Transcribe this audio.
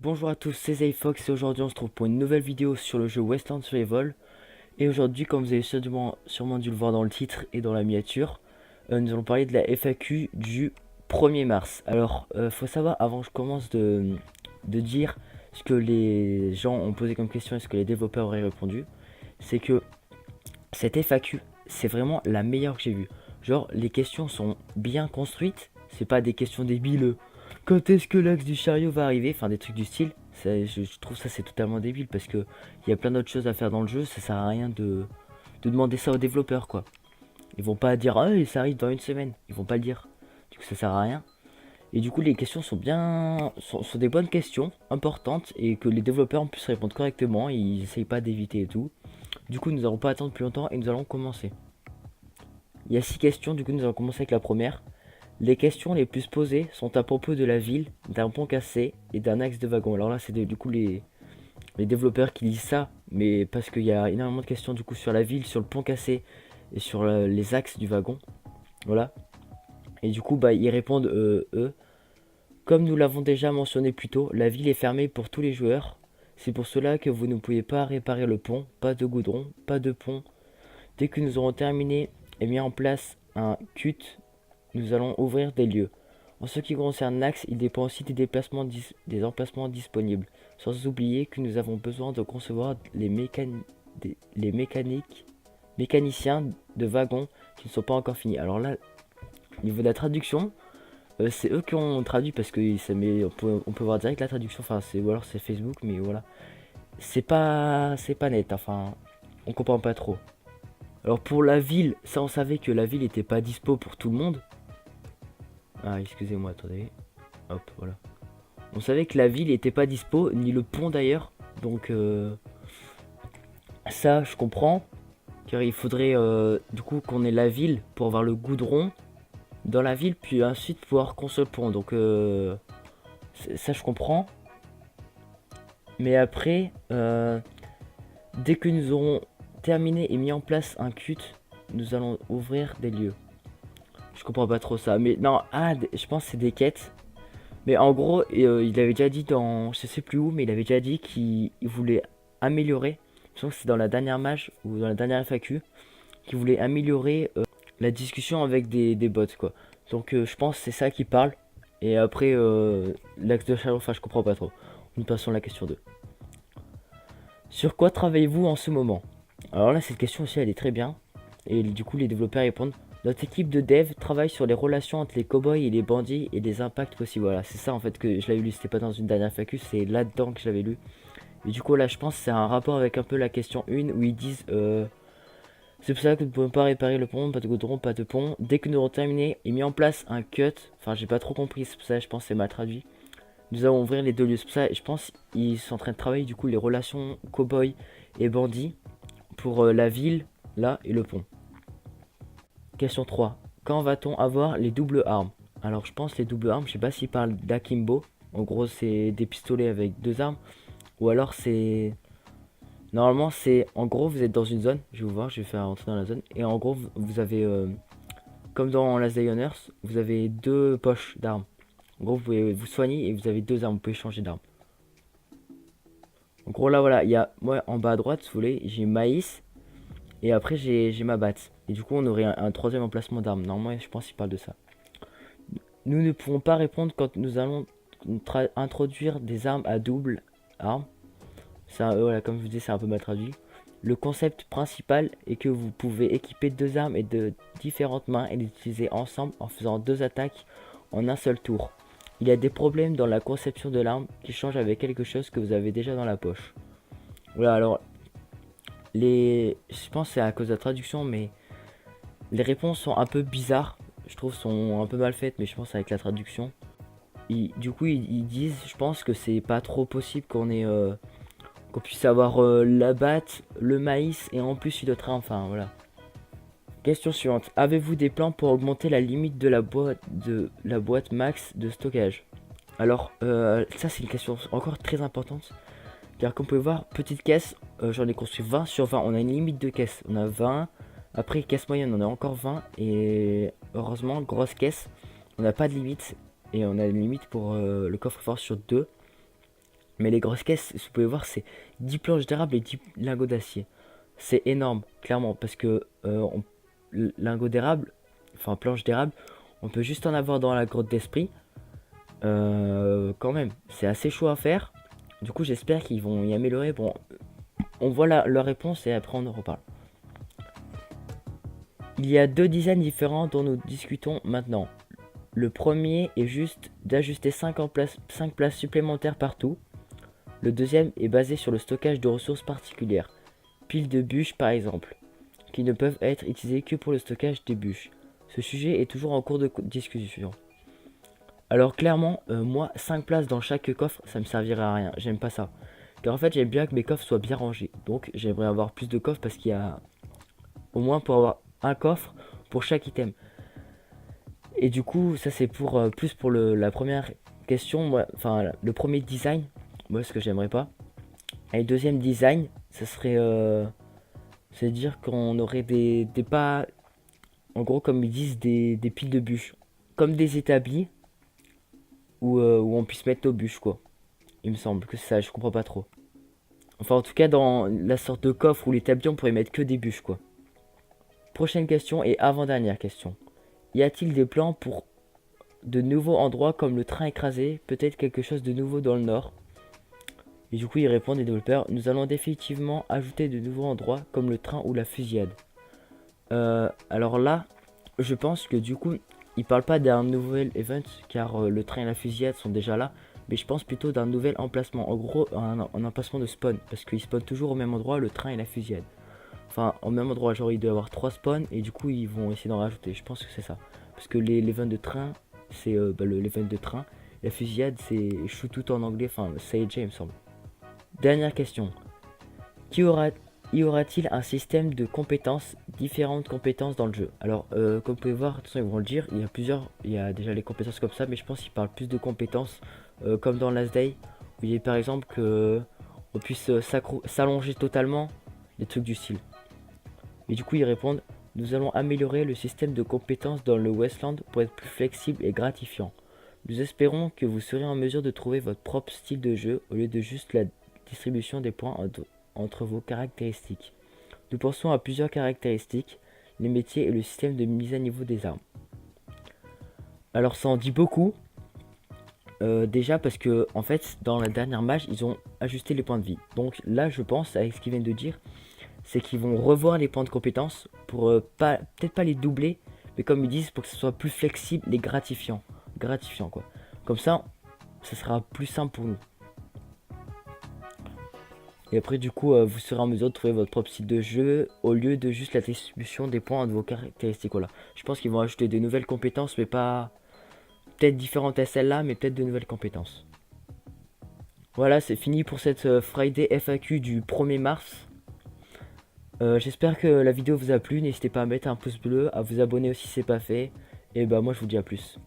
Bonjour à tous, c'est Zayfox et aujourd'hui on se trouve pour une nouvelle vidéo sur le jeu Westland Survival. Et aujourd'hui, comme vous avez sûrement dû le voir dans le titre et dans la miniature, nous allons parler de la FAQ du 1er mars. Alors, faut savoir, avant que je commence de dire ce que les gens ont posé comme question et ce que les développeurs auraient répondu, c'est que cette FAQ, c'est vraiment la meilleure que j'ai vue. Genre, les questions sont bien construites, c'est pas des questions débiles. Quand est-ce que l'axe du chariot va arriver? Enfin, des trucs du style. Je trouve ça c'est totalement débile parce que il y a plein d'autres choses à faire dans le jeu. Ça sert à rien de demander ça aux développeurs quoi. Ils vont pas dire ah ça arrive dans une semaine. Ils vont pas le dire. Du coup ça sert à rien. Et du coup les questions sont des bonnes questions importantes et que les développeurs puissent répondre correctement. Ils essayent pas d'éviter et tout. Du coup nous n'allons pas attendre plus longtemps et nous allons commencer. Il y a 6 questions. Du coup nous allons commencer avec la première. Les questions les plus posées sont à propos de la ville, d'un pont cassé et d'un axe de wagon. Alors là, c'est du coup les développeurs qui lisent ça, mais parce qu'il y a énormément de questions du coup sur la ville, sur le pont cassé et sur les axes du wagon. Voilà. Et du coup, bah, ils répondent eux. Comme nous l'avons déjà mentionné plus tôt, la ville est fermée pour tous les joueurs. C'est pour cela que vous ne pouvez pas réparer le pont, pas de goudron, pas de pont. Dès que nous aurons terminé et mis en place un CUT, nous allons ouvrir des lieux. En ce qui concerne l'axe, il dépend aussi des emplacements disponibles. Sans oublier que nous avons besoin de concevoir les mécaniciens de wagons qui ne sont pas encore finis. Alors là, au niveau de la traduction, c'est eux qui ont traduit parce que on peut voir direct la traduction. Enfin, ou alors c'est Facebook, mais voilà. C'est pas net. Enfin, on comprend pas trop. Alors pour la ville, ça on savait que la ville était pas dispo pour tout le monde. Ah, excusez-moi, attendez. Hop, voilà. On savait que la ville était pas dispo, ni le pont d'ailleurs. Donc ça, je comprends. Car il faudrait du coup qu'on ait la ville pour avoir le goudron dans la ville, puis ensuite pouvoir construire le pont. Donc ça, je comprends. Mais après, dès que nous aurons terminé et mis en place un CUT, nous allons ouvrir des lieux. Je comprends pas trop ça. Mais non, je pense que c'est des quêtes. Mais en gros, il avait déjà dit dans, je sais plus où, mais il avait déjà dit qu'il voulait améliorer. Je pense que c'est dans la dernière mage ou dans la dernière FAQ, qu'il voulait améliorer la discussion avec des bots quoi. Donc je pense que c'est ça qui parle. Et après l'axe de chariot, enfin je comprends pas trop. Nous passons à la question 2. Sur quoi travaillez-vous en ce moment? Alors là cette question aussi elle est très bien. Et du coup les développeurs répondent: notre équipe de dev travaille sur les relations entre les cowboys et les bandits et les impacts possibles. Voilà, c'est ça en fait que je l'avais lu, c'était pas dans une dernière FAQ, c'est là-dedans que je l'avais lu. Et du coup là je pense que c'est un rapport avec un peu la question 1 où ils disent c'est pour ça que nous ne pouvons pas réparer le pont, pas de goudron, pas de pont. Dès que nous aurons terminé et mis en place un cut, enfin j'ai pas trop compris, c'est pour ça je pense que c'est mal traduit. Nous allons ouvrir les deux lieux, c'est pour ça je pense qu'ils sont en train de travailler du coup les relations cowboys et bandits pour la ville là et le pont. Question 3. Quand va-t-on avoir les doubles armes? Alors je pense les doubles armes, je sais pas s'ils parlent d'akimbo. En gros c'est des pistolets avec deux armes. Ou alors c'est... Normalement c'est... En gros vous êtes dans une zone, je vais vous voir, je vais faire rentrer dans la zone. Et en gros vous avez... comme dans Last Day on Earth, vous avez deux poches d'armes. En gros vous pouvez vous soigner et vous avez deux armes, vous pouvez changer d'arme. En gros là voilà, il y a... Moi en bas à droite, si vous voulez, j'ai maïs. Et après j'ai ma batte. Et du coup on aurait un troisième emplacement d'armes. Normalement je pense qu'il parle de ça. Nous ne pouvons pas répondre quand nous allons introduire des armes à double arme. Ça, voilà, comme je vous dis, c'est un peu mal traduit. Le concept principal est que vous pouvez équiper deux armes et de différentes mains et les utiliser ensemble en faisant deux attaques en un seul tour. Il y a des problèmes dans la conception de l'arme qui changent avec quelque chose que vous avez déjà dans la poche. Voilà, alors je pense que c'est à cause de la traduction, mais les réponses sont un peu bizarres. Je trouve sont un peu mal faites, mais je pense avec la traduction. Du coup, ils disent, je pense que c'est pas trop possible qu'on puisse avoir la batte, le maïs et en plus une autre arme. Enfin voilà. Question suivante. Avez-vous des plans pour augmenter la limite de la boîte max de stockage? Alors ça c'est une question encore très importante. Car comme vous pouvez voir, petite caisse, j'en ai construit 20 sur 20. On a une limite de caisse. On a 20. Après caisse moyenne on a encore 20. Et heureusement grosse caisse, on n'a pas de limite. Et on a une limite pour le coffre-fort sur 2. Mais les grosses caisses, vous pouvez voir, c'est 10 planches d'érable et 10 lingots d'acier. C'est énorme, clairement, parce que lingots d'érable, enfin planches d'érable, on peut juste en avoir dans la grotte d'esprit. Quand même, c'est assez chaud à faire. Du coup, j'espère qu'ils vont y améliorer. Bon, on voit leur réponse et après on en reparle. Il y a deux designs différents dont nous discutons maintenant. Le premier est juste d'ajuster 5 places supplémentaires partout. Le deuxième est basé sur le stockage de ressources particulières, piles de bûches par exemple, qui ne peuvent être utilisées que pour le stockage des bûches. Ce sujet est toujours en cours de discussion. Alors clairement, moi, 5 places dans chaque coffre, ça me servirait à rien. J'aime pas ça. Car en fait, j'aime bien que mes coffres soient bien rangés. Donc j'aimerais avoir plus de coffres parce qu'il y a au moins pour avoir un coffre pour chaque item. Et du coup, ça c'est pour plus pour la première question, moi, enfin le premier design, moi ce que j'aimerais pas. Et le deuxième design, ça serait c'est dire qu'on aurait des pas, en gros comme ils disent des piles de bûches, comme des établis où on puisse mettre nos bûches quoi. Il me semble que c'est ça, je comprends pas trop. Enfin en tout cas dans la sorte de coffre ou l'établi on pourrait mettre que des bûches quoi. Prochaine question et avant-dernière question. Y a-t-il des plans pour de nouveaux endroits comme le train écrasé, peut-être quelque chose de nouveau dans le nord? Et du coup, ils répondent les développeurs, nous allons définitivement ajouter de nouveaux endroits comme le train ou la fusillade. Alors là, je pense que du coup, ils parlent pas d'un nouvel event car le train et la fusillade sont déjà là, mais je pense plutôt d'un nouvel emplacement. En gros, un emplacement de spawn parce qu'ils spawnent toujours au même endroit, le train et la fusillade. Enfin, au même endroit, genre il doit y avoir 3 spawns et du coup, ils vont essayer d'en rajouter. Je pense que c'est ça. Parce que l'event de train, c'est l'event de train. La fusillade, c'est shoot tout en anglais, enfin, Sage, il me semble. Dernière question. Y aura-t-il un système de compétences, différentes compétences dans le jeu? Alors, comme vous pouvez voir, de toute façon, ils vont le dire, il y a déjà les compétences comme ça, mais je pense qu'ils parlent plus de compétences comme dans Last Day, où il y a par exemple que on puisse s'allonger totalement, des trucs du style. Et du coup, ils répondent, nous allons améliorer le système de compétences dans le Westland pour être plus flexible et gratifiant. Nous espérons que vous serez en mesure de trouver votre propre style de jeu au lieu de juste la distribution des points entre vos caractéristiques. Nous pensons à plusieurs caractéristiques, les métiers et le système de mise à niveau des armes. Alors ça en dit beaucoup, déjà parce que en fait dans la dernière match ils ont ajusté les points de vie. Donc là je pense avec ce qu'ils viennent de dire, c'est qu'ils vont revoir les points de compétence pour peut-être pas les doubler, mais comme ils disent pour que ce soit plus flexible et gratifiant. Gratifiant quoi. Comme ça sera plus simple pour nous. Et après du coup vous serez en mesure de trouver votre propre style de jeu au lieu de juste la distribution des points de vos caractéristiques. Voilà. Je pense qu'ils vont ajouter des nouvelles compétences mais pas peut-être différentes à celles-là mais peut-être de nouvelles compétences. Voilà c'est fini pour cette Friday FAQ du 1er mars. J'espère que la vidéo vous a plu, n'hésitez pas à mettre un pouce bleu, à vous abonner aussi si c'est pas fait. Et bah moi je vous dis à plus.